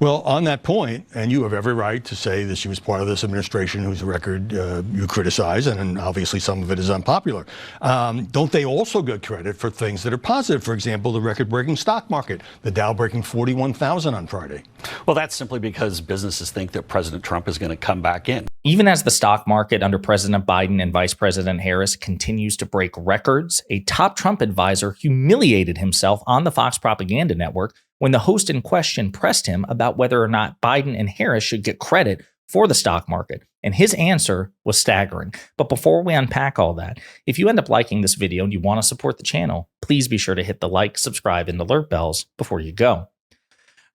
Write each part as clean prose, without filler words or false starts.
Well, on that point, and you have every right to say that she was part of this administration whose record you criticize, and obviously some of it is unpopular. Don't they also get credit for things that are positive? For example, the record-breaking stock market, the Dow breaking 41,000 on Friday. Well, that's simply because businesses think that President Trump is going to come back in. Even as the stock market under President Biden and Vice President Harris continues to break records, a top Trump advisor humiliated himself on the Fox propaganda network when the host in question pressed him about whether or not Biden and Harris should get credit for the stock market. And his answer was staggering. But before we unpack all that, if you end up liking this video and you want to support the channel, please be sure to hit the like, subscribe, and alert bells before you go.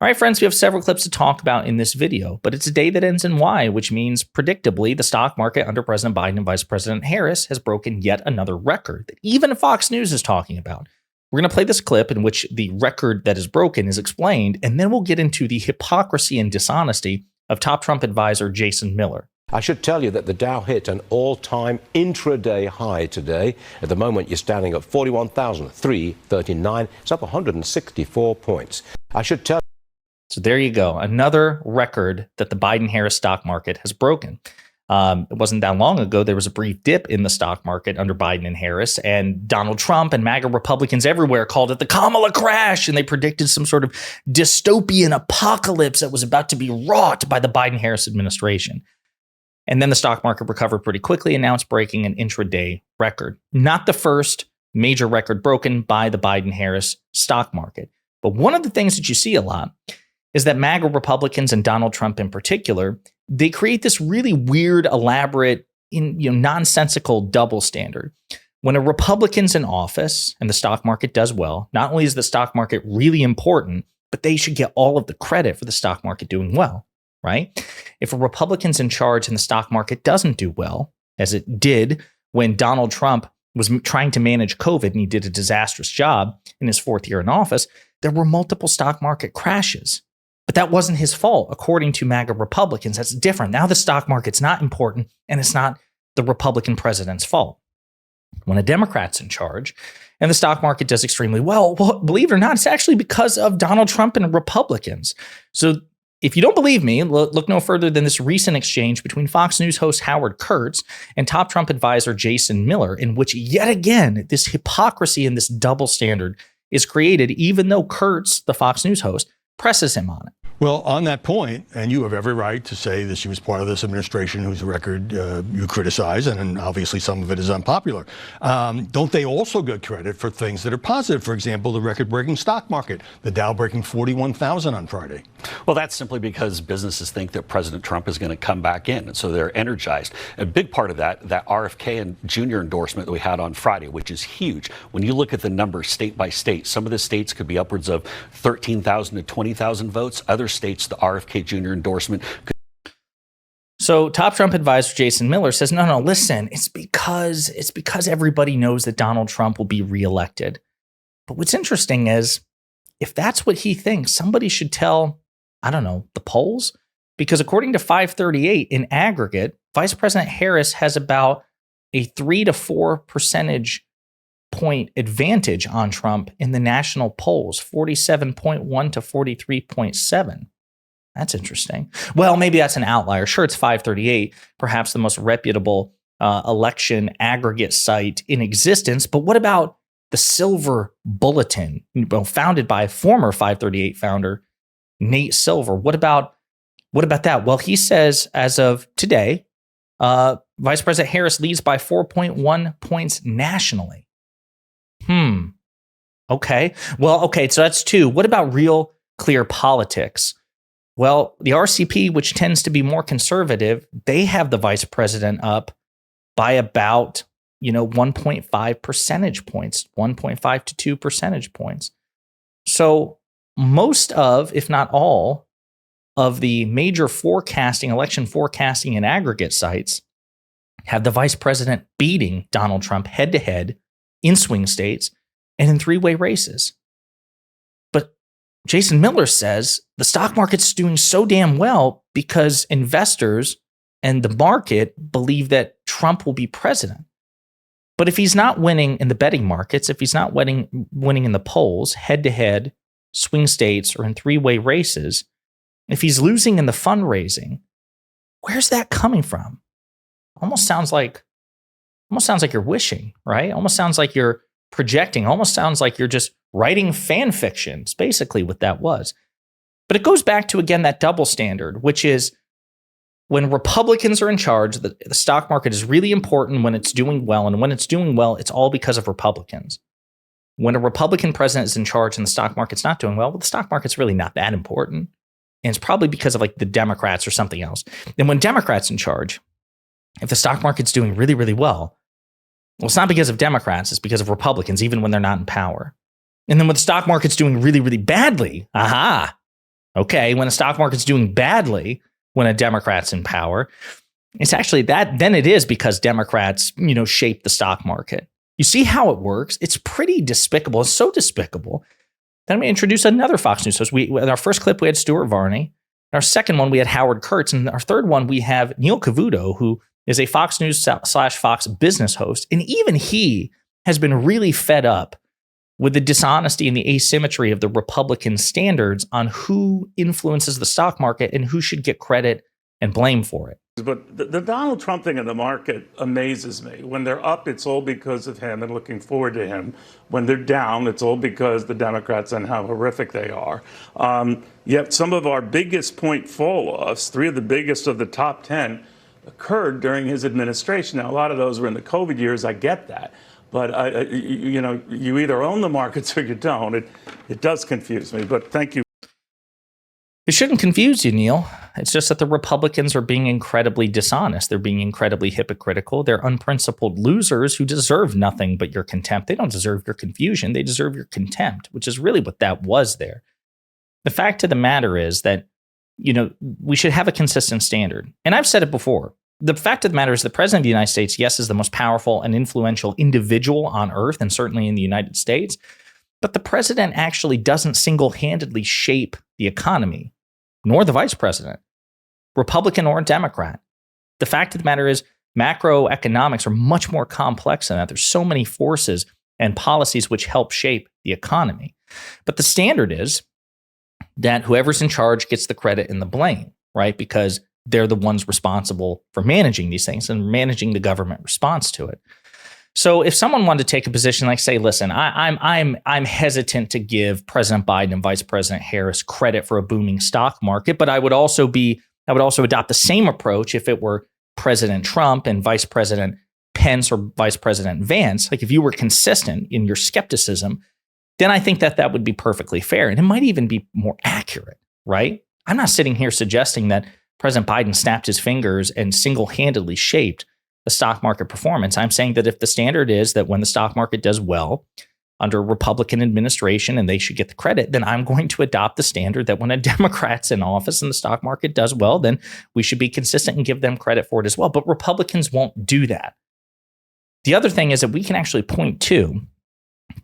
All right, friends, we have several clips to talk about in this video, but it's a day that ends in Y, which means, predictably, the stock market under President Biden and Vice President Harris has broken yet another record that even Fox News is talking about. We're going to play this clip in which the record that is broken is explained, and then we'll get into the hypocrisy and dishonesty of top Trump advisor Jason Miller. I should tell you that the Dow hit an all-time intraday high today. At the moment, you're standing at 41,339. It's up 164 points. I should tell So there you go. Another record that the Biden-Harris stock market has broken. It wasn't that long ago. There was a brief dip in the stock market under Biden and Harris, and Donald Trump and MAGA Republicans everywhere called it the Kamala crash, and they predicted some sort of dystopian apocalypse that was about to be wrought by the Biden-Harris administration. And then the stock market recovered pretty quickly, and now it's breaking an intraday record. Not the first major record broken by the Biden-Harris stock market. But one of the things that you see a lot is that MAGA Republicans and Donald Trump in particular, they create this really weird, elaborate, nonsensical double standard. When a Republican's in office and the stock market does well, not only is the stock market really important, but they should get all of the credit for the stock market doing well, right? If a Republican's in charge and the stock market doesn't do well, as it did when Donald Trump was trying to manage COVID and he did a disastrous job in his fourth year in office, there were multiple stock market crashes. But that wasn't his fault, according to MAGA Republicans. That's different. Now the stock market's not important, and it's not the Republican president's fault. When a Democrat's in charge and the stock market does extremely well, believe it or not, it's actually because of Donald Trump and Republicans. So if you don't believe me, look no further than this recent exchange between Fox News host Howard Kurtz and top Trump advisor Jason Miller, in which yet again, this hypocrisy and this double standard is created, even though Kurtz, the Fox News host, presses him on it. Well, on that point, and you have every right to say that she was part of this administration whose record you criticize, and obviously some of it is unpopular. Don't they also get credit for things that are positive? For example, the record-breaking stock market, the Dow breaking 41,000 on Friday. Well, that's simply because businesses think that President Trump is going to come back in, and so they're energized. A big part of that RFK and Jr. endorsement that we had on Friday, which is huge. When you look at the numbers state by state, some of the states could be upwards of 13,000 to 20,000 votes. Other states, the RFK Jr. endorsement could. So top Trump advisor Jason Miller says, no, listen, it's because everybody knows that Donald Trump will be reelected. But what's interesting is, if that's what he thinks, somebody should tell, I don't know, the polls, because according to 538 in aggregate, Vice President Harris has about a 3 to 4 percentage point advantage on Trump in the national polls, 47.1 to 43.7. That's interesting. Well, maybe that's an outlier. Sure, it's 538, perhaps the most reputable election aggregate site in existence. But what about the Silver Bulletin, founded by former 538 founder Nate Silver? What about that? Well, he says as of today, Vice President Harris leads by 4.1 points nationally. Okay. Well, okay, so that's 2. What about Real Clear Politics? Well, the RCP, which tends to be more conservative, they have the vice president up by about, 1.5 percentage points, 1.5 to 2 percentage points. So most of, if not all, of the major election forecasting and aggregate sites have the vice president beating Donald Trump head to head in swing states and in three-way races. But Jason Miller says the stock market's doing so damn well because investors and the market believe that Trump will be president. But if he's not winning in the betting markets, if he's not winning in the polls, head-to-head, swing states, or in three-way races, if he's losing in the fundraising, where's that coming from? Almost sounds like you're wishing, right? Almost sounds like you're projecting. Almost sounds like you're just writing fan fiction. It's basically what that was. But it goes back to, again, that double standard, which is when Republicans are in charge, the stock market is really important when it's doing well. And when it's doing well, it's all because of Republicans. When a Republican president is in charge and the stock market's not doing well, the stock market's really not that important. And it's probably because of like the Democrats or something else. And when Democrats in charge, if the stock market's doing really, really well, it's not because of Democrats, it's because of Republicans, even when they're not in power. And then when the stock market's doing really, really badly, okay, when the stock market's doing badly, when a Democrat's in power, it's actually that, then it is because Democrats, shape the stock market. You see how it works? It's pretty despicable. It's so despicable. Then I'm going to introduce another Fox News host. In our first clip, we had Stuart Varney. In our second one, we had Howard Kurtz. And our third one, we have Neil Cavuto, who is a Fox News / Fox business host. And even he has been really fed up with the dishonesty and the asymmetry of the Republican standards on who influences the stock market and who should get credit and blame for it. But the Donald Trump thing in the market amazes me. When they're up, it's all because of him and looking forward to him. When they're down, it's all because the Democrats and how horrific they are. Yet some of our biggest point fall-offs, 3 of the biggest of the top 10, occurred during his administration. Now, a lot of those were in the COVID years. I get that. But, you either own the markets or you don't. It does confuse me, but thank you. It shouldn't confuse you, Neil. It's just that the Republicans are being incredibly dishonest. They're being incredibly hypocritical. They're unprincipled losers who deserve nothing but your contempt. They don't deserve your confusion. They deserve your contempt, which is really what that was there. The fact of the matter is that, we should have a consistent standard. And I've said it before. The fact of the matter is the president of the United States, yes, is the most powerful and influential individual on earth, and certainly in the United States. But the president actually doesn't single-handedly shape the economy, nor the vice president, Republican or Democrat. The fact of the matter is macroeconomics are much more complex than that. There's so many forces and policies which help shape the economy. But the standard is that whoever's in charge gets the credit and the blame, right? Because they're the ones responsible for managing these things and managing the government response to it. So if someone wanted to take a position like, say, listen, I'm hesitant to give President Biden and Vice President Harris credit for a booming stock market, but I would also adopt the same approach if it were President Trump and Vice President Pence or Vice President Vance. Like if you were consistent in your skepticism, then I think that would be perfectly fair. And it might even be more accurate, right? I'm not sitting here suggesting that President Biden snapped his fingers and single-handedly shaped the stock market performance. I'm saying that if the standard is that when the stock market does well under a Republican administration and they should get the credit, then I'm going to adopt the standard that when a Democrat's in office and the stock market does well, then we should be consistent and give them credit for it as well. But Republicans won't do that. The other thing is that we can actually point to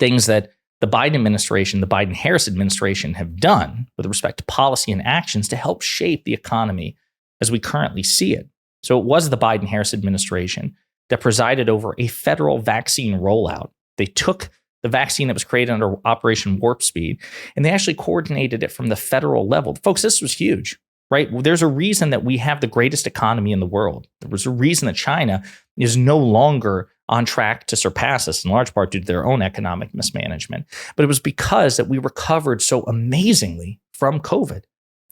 things that the Biden administration, the Biden-Harris administration have done with respect to policy and actions to help shape the economy as we currently see it. So it was the Biden-Harris administration that presided over a federal vaccine rollout. They took the vaccine that was created under Operation Warp Speed, and they actually coordinated it from the federal level. Folks, this was huge, right? There's a reason that we have the greatest economy in the world. There was a reason that China is no longer on track to surpass us, in large part due to their own economic mismanagement. But it was because that we recovered so amazingly from COVID.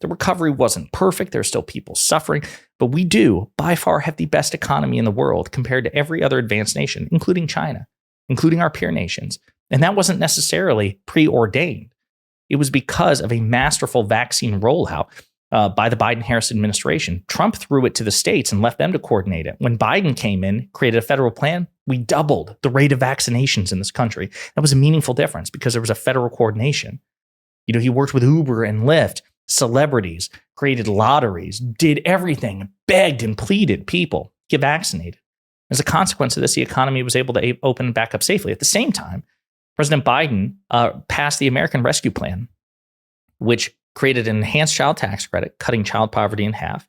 The recovery wasn't perfect. There's still people suffering, but we do by far have the best economy in the world compared to every other advanced nation, including China, including our peer nations. And that wasn't necessarily preordained. It was because of a masterful vaccine rollout by the Biden-Harris administration. Trump threw it to the states and left them to coordinate it. When Biden came in, created a federal plan, we doubled the rate of vaccinations in this country. That was a meaningful difference because there was a federal coordination. He worked with Uber and Lyft, celebrities, created lotteries, did everything, begged and pleaded people get vaccinated. As a consequence of this, the economy was able to open back up safely. At the same time, President Biden passed the American Rescue Plan, which created an enhanced child tax credit, cutting child poverty in half.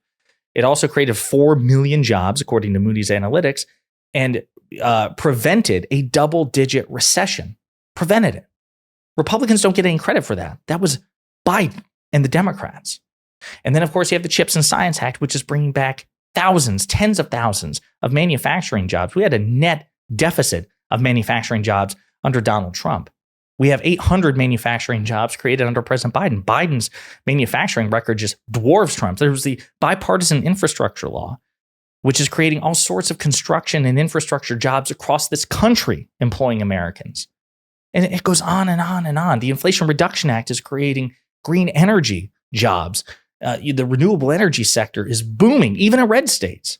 It also created 4 million jobs, according to Moody's Analytics, and prevented a double-digit recession. Prevented it. Republicans don't get any credit for that. That was Biden and the Democrats. And then, of course, you have the CHIPS and Science Act, which is bringing back thousands, tens of thousands of manufacturing jobs. We had a net deficit of manufacturing jobs under Donald Trump. We have 800 manufacturing jobs created under President Biden. Biden's manufacturing record just dwarfs Trump's. There was the bipartisan infrastructure law, which is creating all sorts of construction and infrastructure jobs across this country, employing Americans. And it goes on and on and on. The Inflation Reduction Act is creating green energy jobs. The renewable energy sector is booming, even in red states.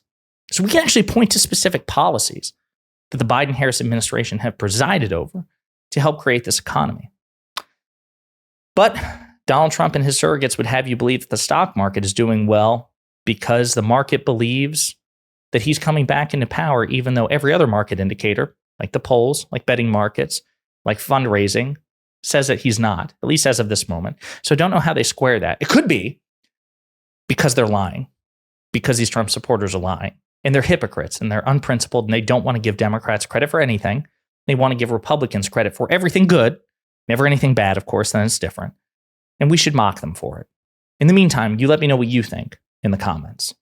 So we can actually point to specific policies that the Biden-Harris administration have presided over to help create this economy. But Donald Trump and his surrogates would have you believe that the stock market is doing well because the market believes that he's coming back into power, even though every other market indicator, like the polls, like betting markets, like fundraising, says that he's not, at least as of this moment. So I don't know how they square that. It could be because they're lying, because these Trump supporters are lying, and they're hypocrites, and they're unprincipled, and they don't want to give Democrats credit for anything. They want to give Republicans credit for everything good, never anything bad, of course, then it's different. And we should mock them for it. In the meantime, you let me know what you think in the comments.